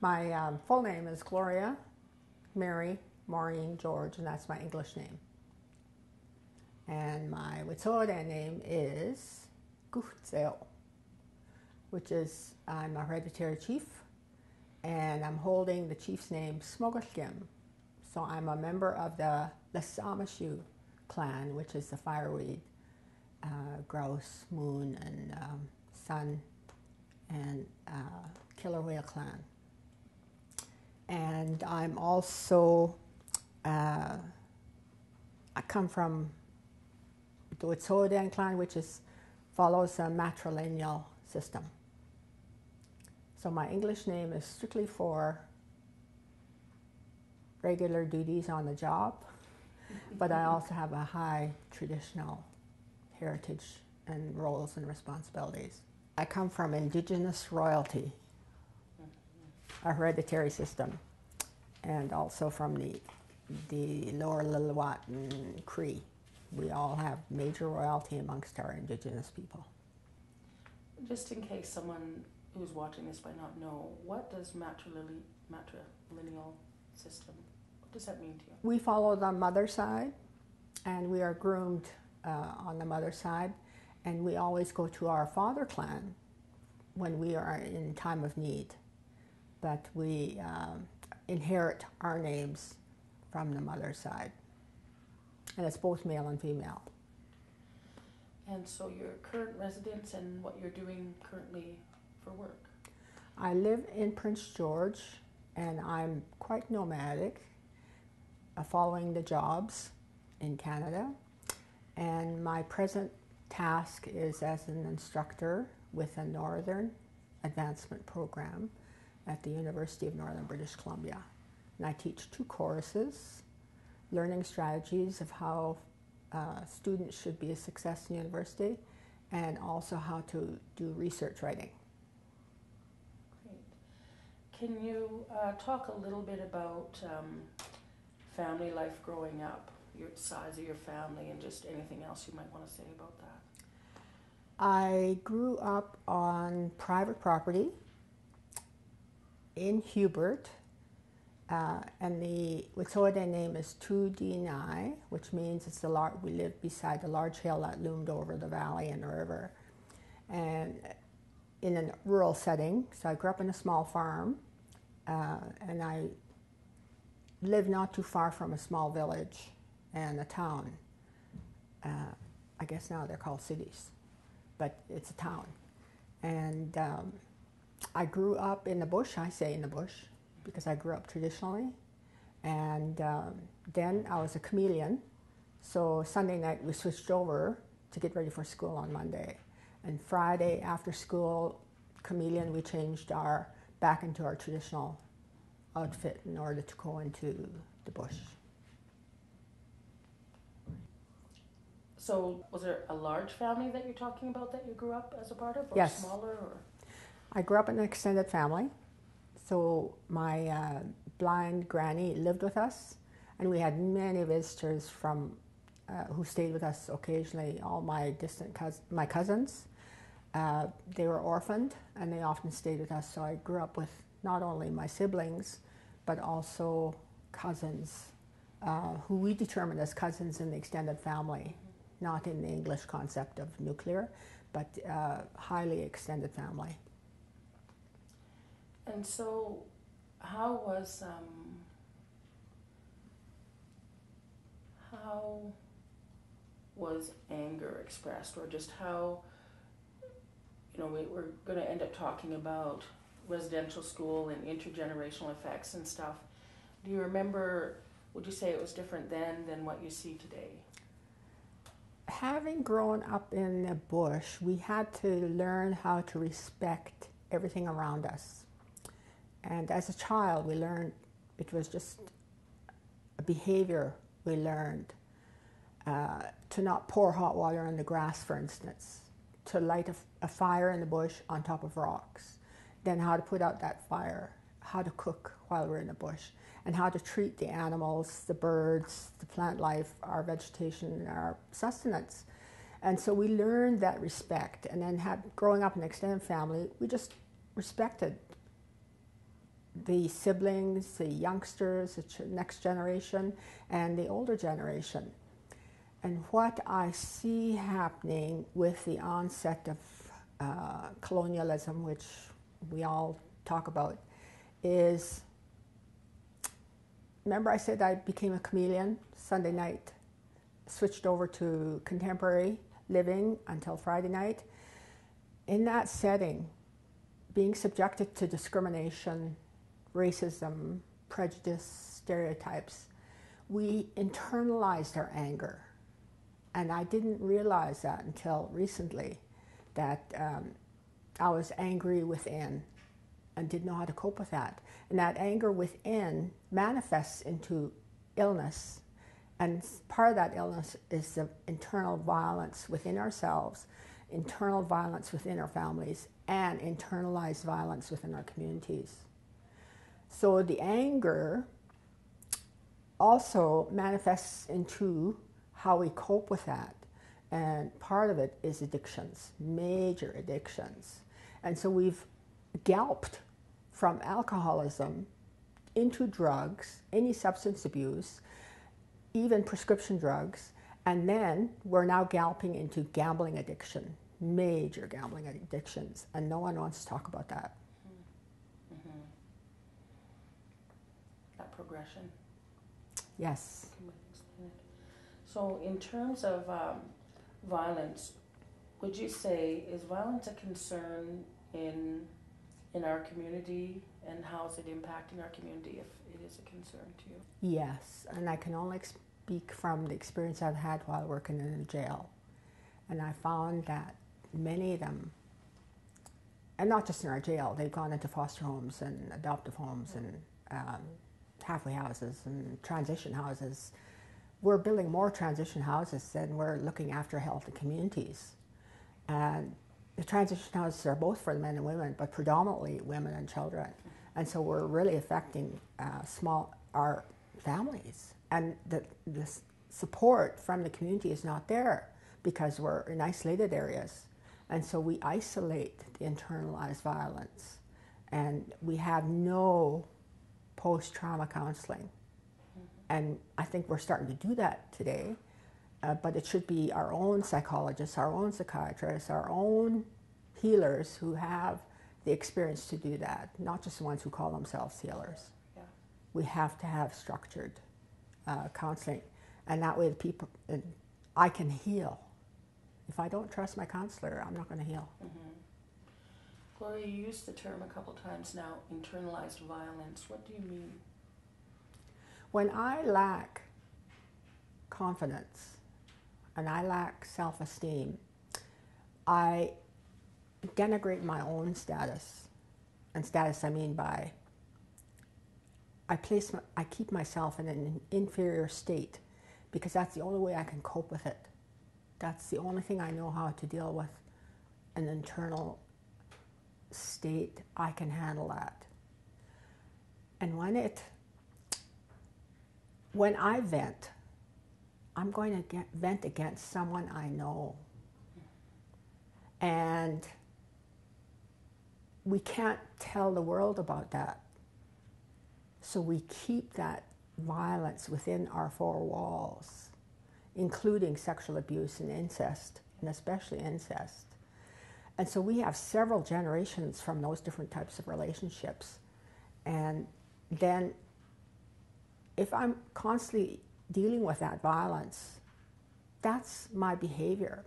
My full name is Gloria Mary Maureen George, and that's my English name. And my Wet'suwet'en name is Guhtseo, which is I'm a hereditary chief, and I'm holding the chief's name Smogashkim. So I'm a member of the Lasamashu clan, which is the fireweed, grouse, moon, and sun, and killer whale clan. And I'm also, I come from the Wet'suwet'en clan, which follows a matrilineal system. So my English name is strictly for regular duties on the job, but I also have a high traditional heritage and roles and responsibilities. I come from Indigenous royalty, a hereditary system, and also from the lower Lillooet and Cree. We all have major royalty amongst our Indigenous people. Just in case someone who's watching this might not know, what does matrilineal system, what does that mean to you? We follow the mother side, and we are groomed on the mother side, and we always go to our father clan when we are in time of need. But we inherit our names from the mother side. And it's both male and female. And so your current residence and what you're doing currently for work? I live in Prince George, and I'm quite nomadic, following the jobs in Canada. And my present task is as an instructor with a Northern Advancement Program at the University of Northern British Columbia. And I teach 2 courses, learning strategies of how students should be a success in university, and also how to do research writing. Great. Can you talk a little bit about family life growing up, your size of your family, and just anything else you might want to say about that? I grew up on private property in Hubert, and the Wet'suwet'en name is Tudinai, which means we live beside the large hill that loomed over the valley and the river, and in a rural setting. So I grew up in a small farm, and I lived not too far from a small village and a town. I guess now they're called cities, but it's a town. And I grew up in the bush. I say in the bush because I grew up traditionally. And then I was a chameleon. So Sunday night we switched over to get ready for school on Monday. And Friday after school, chameleon, we changed back into our traditional outfit in order to go into the bush. So was there a large family that you're talking about that you grew up as a part of, or yes. Smaller? Or? I grew up in an extended family. So my blind granny lived with us, and we had many visitors from who stayed with us occasionally. All my distant cousins, they were orphaned, and they often stayed with us. So I grew up with not only my siblings, but also cousins, who we determined as cousins in the extended family, not in the English concept of nuclear, but highly extended family. And so how was anger expressed, or just how, we're going to end up talking about residential school and intergenerational effects and stuff. Do you remember, would you say it was different then than what you see today? Having grown up in the bush, we had to learn how to respect everything around us. And as a child, we learned, it was just a behavior we learned, to not pour hot water on the grass, for instance, to light a fire in the bush on top of rocks, then how to put out that fire, how to cook while we're in the bush, and how to treat the animals, the birds, the plant life, our vegetation, our sustenance. And so we learned that respect, and then growing up in an extended family, we just respected the siblings, the youngsters, the next generation, and the older generation. And what I see happening with the onset of colonialism, which we all talk about, is, remember I said I became a chameleon Sunday night, switched over to contemporary living until Friday night. In that setting, being subjected to discrimination, racism, prejudice, stereotypes, we internalized our anger. And I didn't realize that until recently, that I was angry within and didn't know how to cope with that. And that anger within manifests into illness. And part of that illness is the internal violence within ourselves, internal violence within our families, and internalized violence within our communities. So the anger also manifests into how we cope with that. And part of it is addictions, major addictions. And so we've galloped from alcoholism into drugs, any substance abuse, even prescription drugs, and then we're now galloping into gambling addiction, major gambling addictions, and no one wants to talk about that. Mm-hmm. That progression. Yes. So in terms of violence, would you say, is violence a concern in our community, and how is it impacting our community, if it is a concern to you? Yes, and I can only speak from the experience I've had while working in a jail. And I found that many of them, and not just in our jail, they've gone into foster homes and adoptive homes and halfway houses and transition houses. We're building more transition houses than we're looking after healthy communities. And the transition houses are both for the men and women, but predominantly women and children. And so we're really affecting our families. And the support from the community is not there because we're in isolated areas. And so we isolate the internalized violence. And we have no post-trauma counseling. And I think we're starting to do that today, but it should be our own psychologists, our own psychiatrists, our own healers who have the experience to do that, not just the ones who call themselves healers. Yeah. We have to have structured counseling, and that way the people, I can heal. If I don't trust my counselor, I'm not going to heal. Mm-hmm. Gloria, you used the term a couple times now, internalized violence. What do you mean? When I lack confidence and I lack self-esteem, I denigrate my own status. And status I mean by I keep myself in an inferior state because that's the only way I can cope with it. That's the only thing I know how to deal with an internal state. I can handle that. And when I vent, I'm going to vent against someone I know. And we can't tell the world about that. So we keep that violence within our four walls, including sexual abuse and incest, and especially incest. And so we have several generations from those different types of relationships. And then if I'm constantly dealing with that violence, that's my behavior.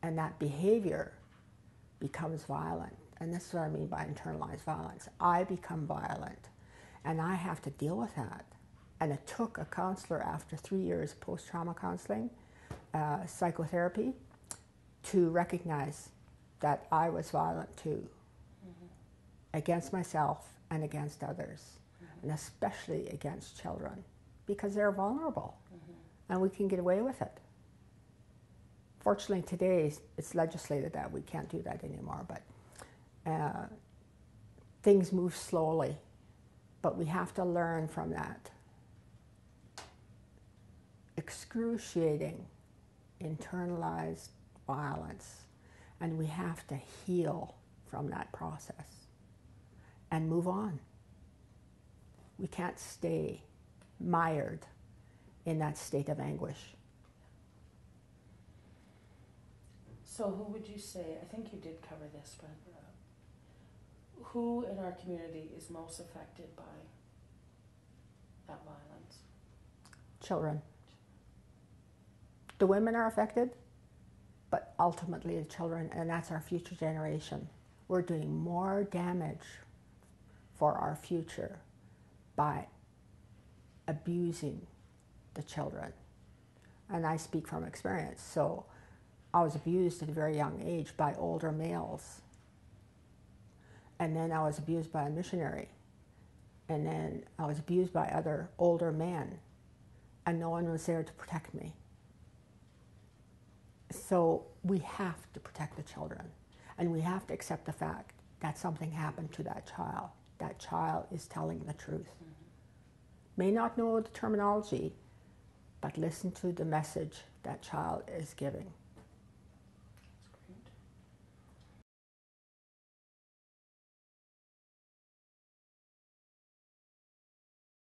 And that behavior becomes violent. And this is what I mean by internalized violence. I become violent, and I have to deal with that. And it took a counselor after 3 years post-trauma counseling, psychotherapy, to recognize that I was violent too, against myself and against others. And especially against children, because they're vulnerable, and we can get away with it. Fortunately, today it's legislated that we can't do that anymore, but things move slowly, but we have to learn from that excruciating internalized violence, and we have to heal from that process and move on. We can't stay mired in that state of anguish. So who would you say, I think you did cover this, but who in our community is most affected by that violence? Children. The women are affected, but ultimately the children, and that's our future generation. We're doing more damage for our future by abusing the children. And I speak from experience. So I was abused at a very young age by older males. And then I was abused by a missionary. And then I was abused by other older men. And no one was there to protect me. So we have to protect the children. And we have to accept the fact that something happened to that child. That child is telling the truth. May not know the terminology, but listen to the message that child is giving.